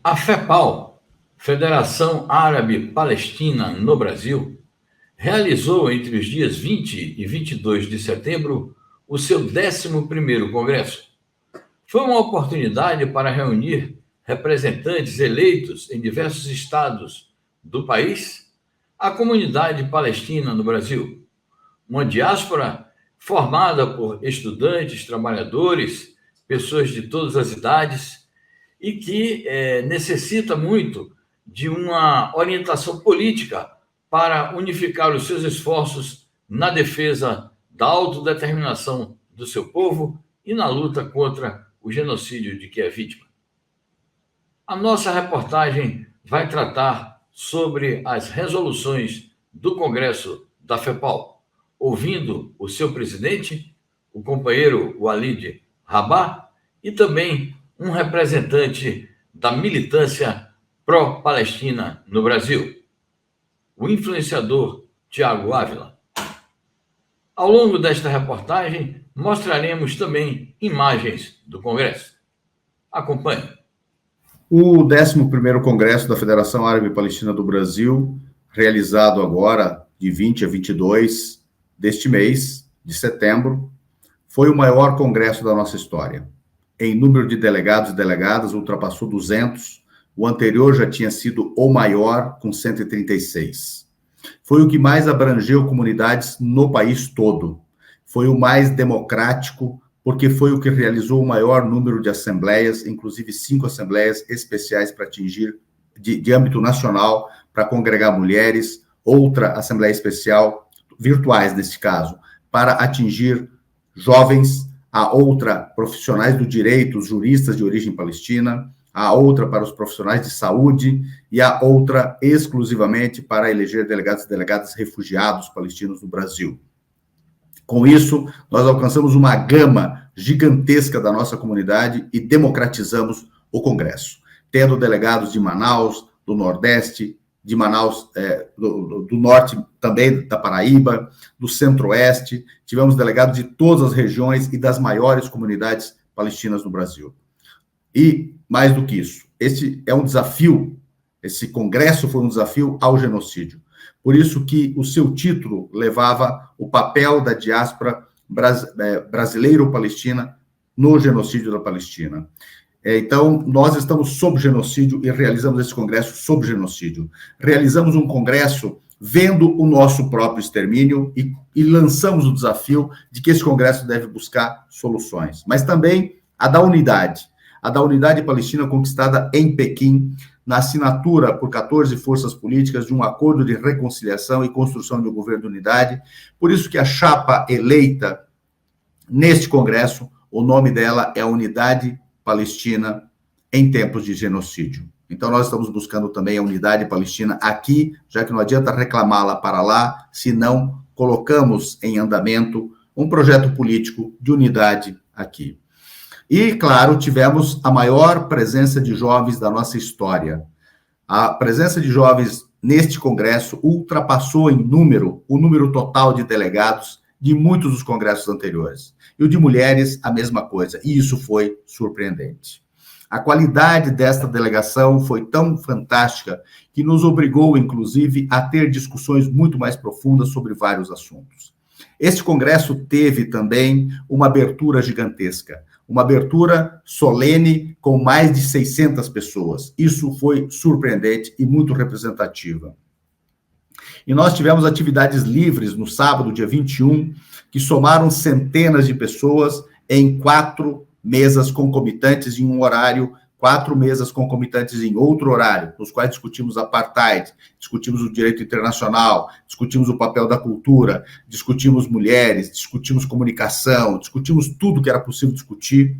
A FEPAL, Federação Árabe Palestina no Brasil, realizou entre os dias 20 e 22 de setembro o seu 11º Congresso. Foi uma oportunidade para reunir representantes eleitos em diversos estados do país, a comunidade palestina no Brasil, uma diáspora formada por estudantes, trabalhadores, pessoas de todas as idades, e que necessita muito de uma orientação política para unificar os seus esforços na defesa da autodeterminação do seu povo e na luta contra o genocídio de que é vítima. A nossa reportagem vai tratar sobre as resoluções do Congresso da FEPAL, ouvindo o seu presidente, o companheiro Walid Rabah, e também um representante da militância pró-Palestina no Brasil, o influenciador Tiago Ávila. Ao longo desta reportagem, mostraremos também imagens do Congresso. Acompanhe. O 11º Congresso da Federação Árabe Palestina do Brasil, realizado agora de 20 a 22 deste mês, de setembro, foi o maior congresso da nossa história. Em número de delegados e delegadas, ultrapassou 200. O anterior já tinha sido o maior, com 136. Foi o que mais abrangeu comunidades no país todo. Foi o mais democrático, porque foi o que realizou o maior número de assembleias, inclusive 5 assembleias especiais para atingir, de âmbito nacional, para congregar mulheres, outra assembleia especial, virtuais neste caso, para atingir jovens, a outra profissionais do direito, os juristas de origem palestina, a outra para os profissionais de saúde e a outra exclusivamente para eleger delegados e delegadas refugiados palestinos no Brasil. Com isso, nós alcançamos uma gama gigantesca da nossa comunidade e democratizamos o Congresso, tendo delegados de Manaus, do Nordeste, de Manaus, do Norte também, da Paraíba, do Centro-Oeste, tivemos delegados de todas as regiões e das maiores comunidades palestinas no Brasil. E, mais do que isso, este é um desafio, esse congresso foi um desafio ao genocídio. Por isso que o seu título levava o papel da diáspora brasileiro-palestina no genocídio da Palestina. Então, nós estamos sob genocídio e realizamos esse congresso sob genocídio. Realizamos um congresso vendo o nosso próprio extermínio e lançamos o desafio de que esse congresso deve buscar soluções. Mas também a da unidade palestina conquistada em Pequim, na assinatura por 14 forças políticas de um acordo de reconciliação e construção de um governo de unidade. Por isso que a chapa eleita neste congresso, o nome dela é Unidade Palestina em tempos de genocídio. Então, nós estamos buscando também a unidade palestina aqui, já que não adianta reclamá-la para lá, se não colocamos em andamento um projeto político de unidade aqui. E, claro, tivemos a maior presença de jovens da nossa história. A presença de jovens neste congresso ultrapassou em número o número total de delegados de muitos dos congressos anteriores. E o de mulheres, a mesma coisa. E isso foi surpreendente. A qualidade desta delegação foi tão fantástica que nos obrigou, inclusive, a ter discussões muito mais profundas sobre vários assuntos. Este congresso teve também uma abertura gigantesca, uma abertura solene com mais de 600 pessoas. Isso foi surpreendente e muito representativa. E nós tivemos atividades livres no sábado, dia 21, que somaram centenas de pessoas em 4 mesas concomitantes em um horário, 4 mesas concomitantes em outro horário, nos quais discutimos apartheid, discutimos o direito internacional, discutimos o papel da cultura, discutimos mulheres, discutimos comunicação, discutimos tudo que era possível discutir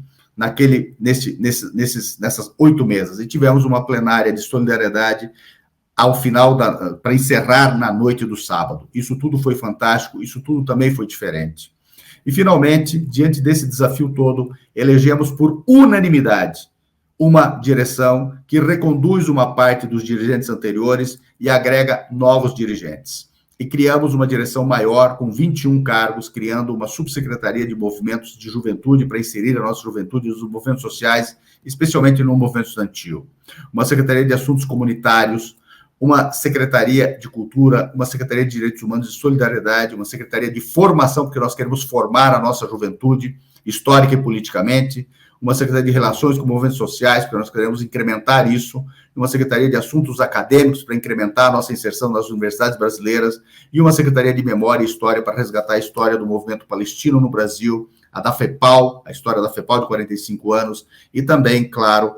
nessas 8 mesas. E tivemos uma plenária de solidariedade ao final, para encerrar na noite do sábado. Isso tudo foi fantástico, isso tudo também foi diferente. E, finalmente, diante desse desafio todo, elegemos por unanimidade uma direção que reconduz uma parte dos dirigentes anteriores e agrega novos dirigentes. e criamos uma direção maior, com 21 cargos, criando uma subsecretaria de movimentos de juventude para inserir a nossa juventude nos movimentos sociais, especialmente no movimento estudantil. Uma secretaria de assuntos comunitários, uma secretaria de cultura, uma secretaria de direitos humanos e solidariedade, uma secretaria de formação, porque nós queremos formar a nossa juventude, histórica e politicamente, uma secretaria de relações com movimentos sociais, porque nós queremos incrementar isso, uma secretaria de assuntos acadêmicos para incrementar a nossa inserção nas universidades brasileiras, e uma secretaria de memória e história para resgatar a história do movimento palestino no Brasil, a da FEPAL, a história da FEPAL de 45 anos, e também, claro,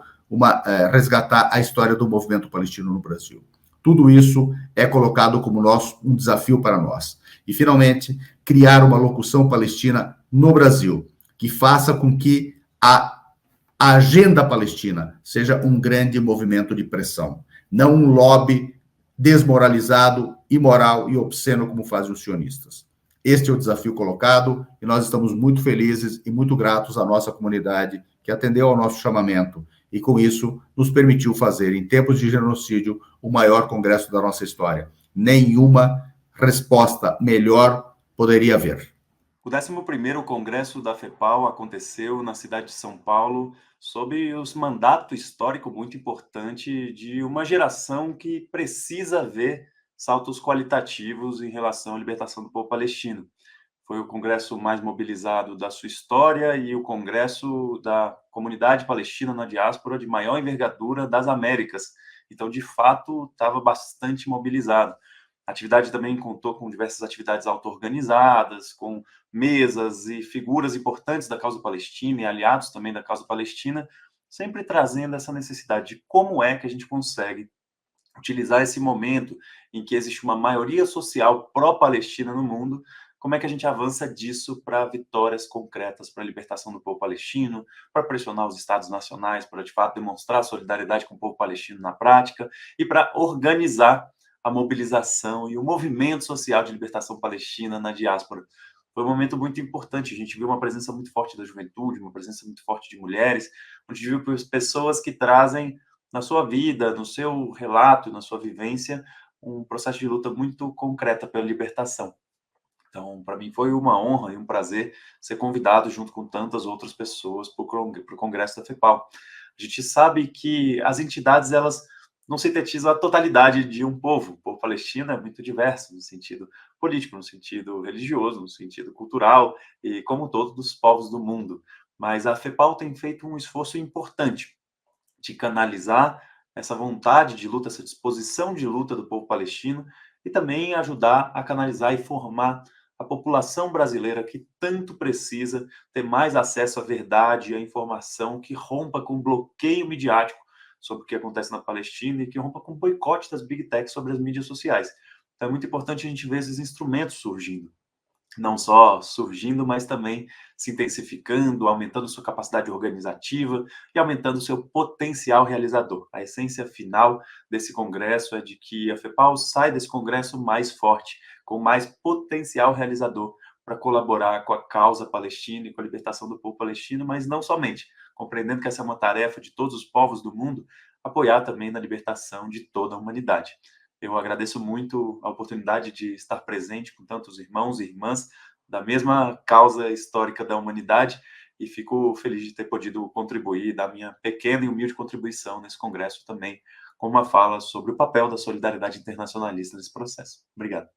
resgatar a história do movimento palestino no Brasil. Tudo isso é colocado como um desafio para nós. E, finalmente, criar uma locução palestina no Brasil, que faça com que a agenda palestina seja um grande movimento de pressão, não um lobby desmoralizado, imoral e obsceno como fazem os sionistas. Este é o desafio colocado e nós estamos muito felizes e muito gratos à nossa comunidade que atendeu ao nosso chamamento e, com isso, nos permitiu fazer, em tempos de genocídio, o maior congresso da nossa história. Nenhuma resposta melhor poderia haver. O 11º Congresso da FEPAL aconteceu na cidade de São Paulo sob o mandato histórico muito importante de uma geração que precisa ver saltos qualitativos em relação à libertação do povo palestino. Foi o congresso mais mobilizado da sua história e o congresso da comunidade palestina na diáspora de maior envergadura das Américas. Então, de fato, estava bastante mobilizado. A atividade também contou com diversas atividades auto-organizadas, com mesas e figuras importantes da causa palestina e aliados também da causa palestina, sempre trazendo essa necessidade de como é que a gente consegue utilizar esse momento em que existe uma maioria social pró-palestina no mundo, como é que a gente avança disso para vitórias concretas, para a libertação do povo palestino, para pressionar os estados nacionais, para, de fato, demonstrar solidariedade com o povo palestino na prática e para organizar a mobilização e o movimento social de libertação palestina na diáspora. Foi um momento muito importante, a gente viu uma presença muito forte da juventude, uma presença muito forte de mulheres, onde viu pessoas que trazem na sua vida, no seu relato, na sua vivência, um processo de luta muito concreta pela libertação. Então, para mim foi uma honra e um prazer ser convidado junto com tantas outras pessoas para o Congresso da FEPAL. A gente sabe que as entidades, elas não sintetizam a totalidade de um povo. O povo palestino é muito diverso no sentido político, no sentido religioso, no sentido cultural e como todos os povos do mundo. Mas a FEPAL tem feito um esforço importante de canalizar essa vontade de luta, essa disposição de luta do povo palestino e também ajudar a canalizar e formar a população brasileira que tanto precisa ter mais acesso à verdade e à informação, que rompa com o bloqueio midiático sobre o que acontece na Palestina e que rompa com o boicote das big techs sobre as mídias sociais. Então é muito importante a gente ver esses instrumentos surgindo. Não só surgindo, mas também se intensificando, aumentando sua capacidade organizativa e aumentando seu potencial realizador. A essência final desse congresso é de que a FEPAL sai desse congresso mais forte, com mais potencial realizador para colaborar com a causa palestina e com a libertação do povo palestino, mas não somente, compreendendo que essa é uma tarefa de todos os povos do mundo, apoiar também na libertação de toda a humanidade. Eu agradeço muito a oportunidade de estar presente com tantos irmãos e irmãs da mesma causa histórica da humanidade e fico feliz de ter podido contribuir, dar minha pequena e humilde contribuição nesse congresso também, com uma fala sobre o papel da solidariedade internacionalista nesse processo. Obrigado.